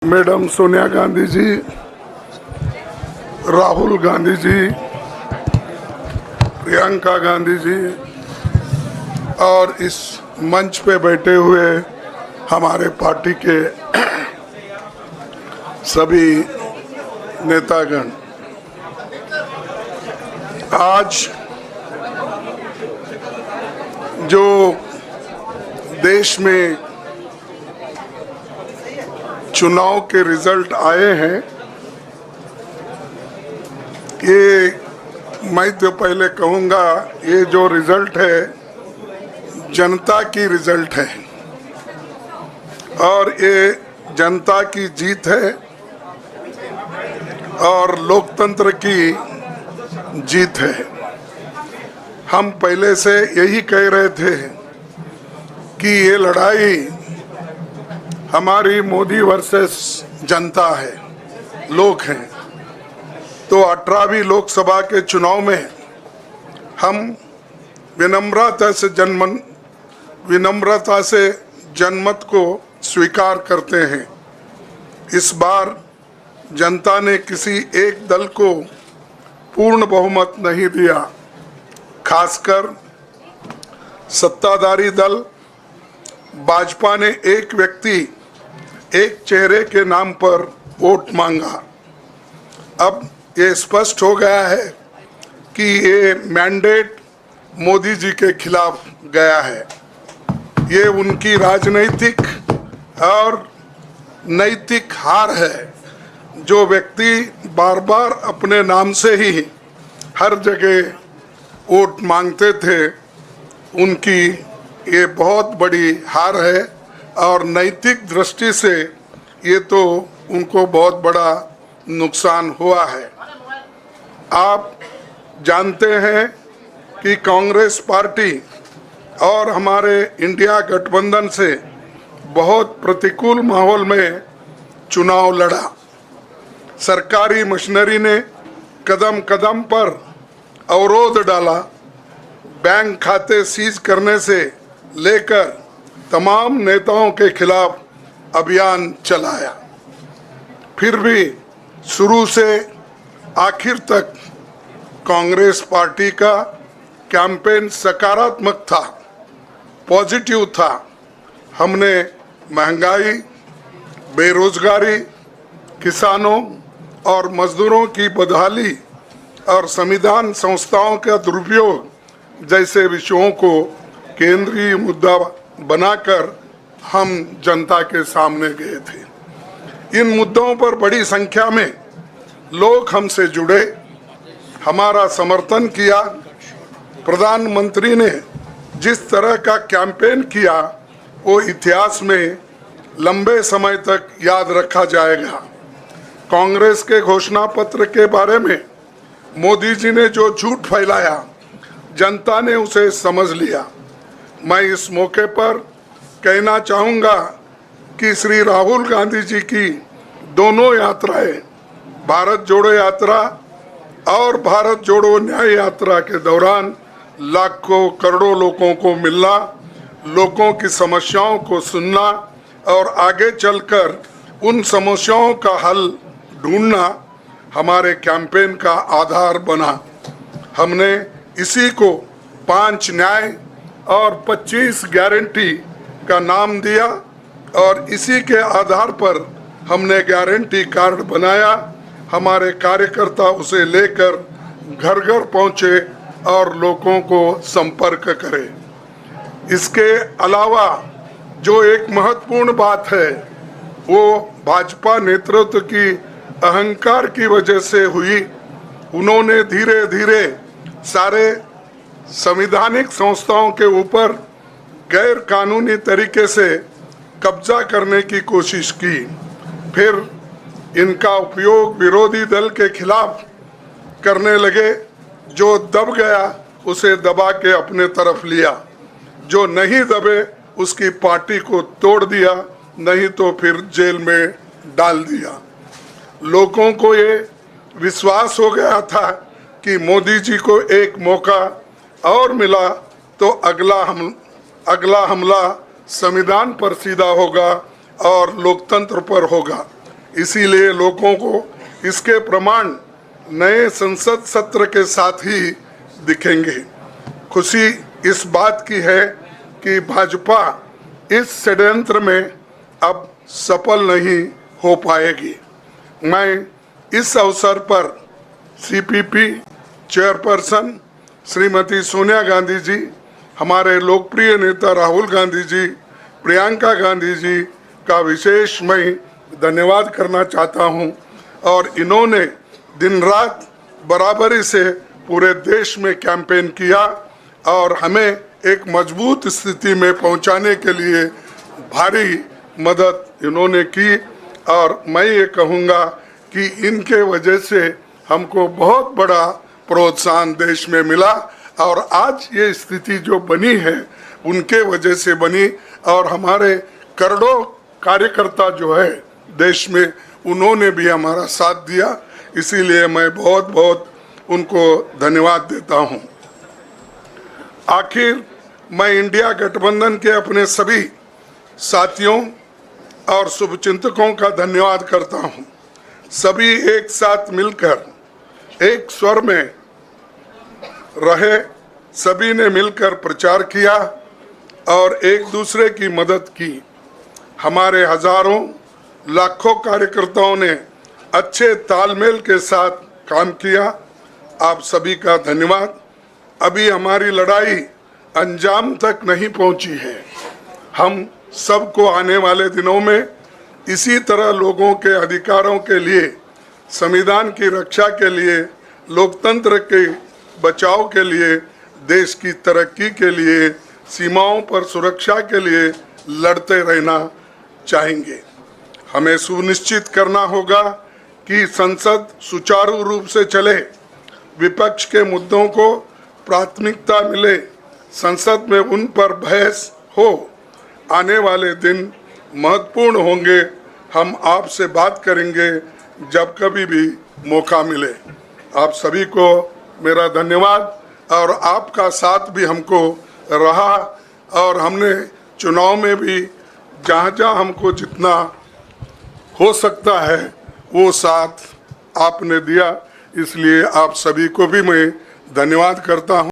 Madam Sonia Gandhi ji, Rahul Gandhi ji, Priyanka Gandhi ji और इस मंच पे बैठे हुए हमारे पार्टी के सभी नेतागण, आज जो देश में चुनाव के रिजल्ट आए हैं, ये मैं तो पहले कहूँगा, ये जो रिजल्ट है जनता की रिजल्ट है और ये जनता की जीत है और लोकतंत्र की जीत है। हम पहले से यही कह रहे थे कि ये लड़ाई हमारी मोदी वर्सेस जनता है, लोग हैं। तो 18वीं लोकसभा के चुनाव में हम विनम्रता से जनमत को स्वीकार करते हैं। इस बार जनता ने किसी एक दल को पूर्ण बहुमत नहीं दिया, खासकर सत्ताधारी दल भाजपा ने एक व्यक्ति एक चेहरे के नाम पर वोट मांगा। अब ये स्पष्ट हो गया है कि ये मैंडेट मोदी जी के खिलाफ गया है। ये उनकी राजनीतिक और नैतिक हार है। जो व्यक्ति बार बार अपने नाम से ही हर जगह वोट मांगते थे, उनकी ये बहुत बड़ी हार है और नैतिक दृष्टि से ये तो उनको बहुत बड़ा नुकसान हुआ है। आप जानते हैं कि कांग्रेस पार्टी और हमारे इंडिया गठबंधन से बहुत प्रतिकूल माहौल में चुनाव लड़ा। सरकारी मशीनरी ने कदम कदम पर अवरोध डाला, बैंक खाते सीज करने से लेकर तमाम नेताओं के खिलाफ अभियान चलाया। फिर भी शुरू से आखिर तक कांग्रेस पार्टी का कैंपेन सकारात्मक था, पॉजिटिव था। हमने महंगाई, बेरोजगारी, किसानों और मजदूरों की बदहाली और संविधान संस्थाओं का दुरुपयोग जैसे विषयों को केंद्रीय मुद्दा बनाकर हम जनता के सामने गए थे। इन मुद्दों पर बड़ी संख्या में लोग हमसे जुड़े, हमारा समर्थन किया। प्रधानमंत्री ने जिस तरह का कैंपेन किया, वो इतिहास में लंबे समय तक याद रखा जाएगा। कांग्रेस के घोषणा पत्र के बारे में मोदी जी ने जो झूठ फैलाया, जनता ने उसे समझ लिया। मैं इस मौके पर कहना चाहूँगा कि श्री राहुल गांधी जी की दोनों यात्राएं, भारत जोड़ो यात्रा और भारत जोड़ो न्याय यात्रा के दौरान लाखों करोड़ों लोगों को मिलना, लोगों की समस्याओं को सुनना और आगे चलकर उन समस्याओं का हल ढूंढना हमारे कैंपेन का आधार बना। हमने इसी को 5 न्याय और 25 गारंटी का नाम दिया और इसी के आधार पर हमने गारंटी कार्ड बनाया। हमारे कार्यकर्ता उसे लेकर घर घर पहुंचे और लोगों को संपर्क करें। इसके अलावा जो एक महत्वपूर्ण बात है, वो भाजपा नेतृत्व की अहंकार की वजह से हुई। उन्होंने धीरे धीरे सारे संवैधानिक संस्थाओं के ऊपर गैर कानूनी तरीके से कब्जा करने की कोशिश की। फिर इनका उपयोग विरोधी दल के खिलाफ करने लगे। जो दब गया उसे दबा के अपने तरफ लिया, जो नहीं दबे उसकी पार्टी को तोड़ दिया, नहीं तो फिर जेल में डाल दिया। लोगों को ये विश्वास हो गया था कि मोदी जी को एक मौका और मिला तो अगला हमला संविधान पर सीधा होगा और लोकतंत्र पर होगा। इसीलिए लोगों को इसके प्रमाण नए संसद सत्र के साथ ही दिखेंगे। खुशी इस बात की है कि भाजपा इस षड्यंत्र में अब सफल नहीं हो पाएगी। मैं इस अवसर पर सीपीपी चेयरपर्सन श्रीमती सोनिया गांधी जी, हमारे लोकप्रिय नेता राहुल गांधी जी, प्रियंका गांधी जी का विशेष मैं धन्यवाद करना चाहता हूं। और इन्होंने दिन रात बराबरी से पूरे देश में कैंपेन किया और हमें एक मजबूत स्थिति में पहुंचाने के लिए भारी मदद इन्होंने की। और मैं ये कहूँगा कि इनके वजह से हमको बहुत बड़ा प्रोत्साहन देश में मिला और आज ये स्थिति जो बनी है उनके वजह से बनी। और हमारे करोड़ों कार्यकर्ता जो है देश में, उन्होंने भी हमारा साथ दिया, इसीलिए मैं बहुत बहुत उनको धन्यवाद देता हूं। आखिर मैं इंडिया गठबंधन के अपने सभी साथियों और शुभचिंतकों का धन्यवाद करता हूं। सभी एक साथ मिलकर एक स्वर में रहे, सभी ने मिलकर प्रचार किया और एक दूसरे की मदद की। हमारे हजारों लाखों कार्यकर्ताओं ने अच्छे तालमेल के साथ काम किया। आप सभी का धन्यवाद। अभी हमारी लड़ाई अंजाम तक नहीं पहुंची है। हम सबको आने वाले दिनों में इसी तरह लोगों के अधिकारों के लिए, संविधान की रक्षा के लिए, लोकतंत्र के बचाव के लिए, देश की तरक्की के लिए, सीमाओं पर सुरक्षा के लिए लड़ते रहना चाहेंगे। हमें सुनिश्चित करना होगा कि संसद सुचारू रूप से चले, विपक्ष के मुद्दों को प्राथमिकता मिले, संसद में उन पर बहस हो। आने वाले दिन महत्वपूर्ण होंगे। हम आपसे बात करेंगे जब कभी भी मौका मिले। आप सभी को मेरा धन्यवाद। और आपका साथ भी हमको रहा और हमने चुनाव में भी जहाँ जहाँ हमको जितना हो सकता है वो साथ आपने दिया, इसलिए आप सभी को भी मैं धन्यवाद करता हूँ।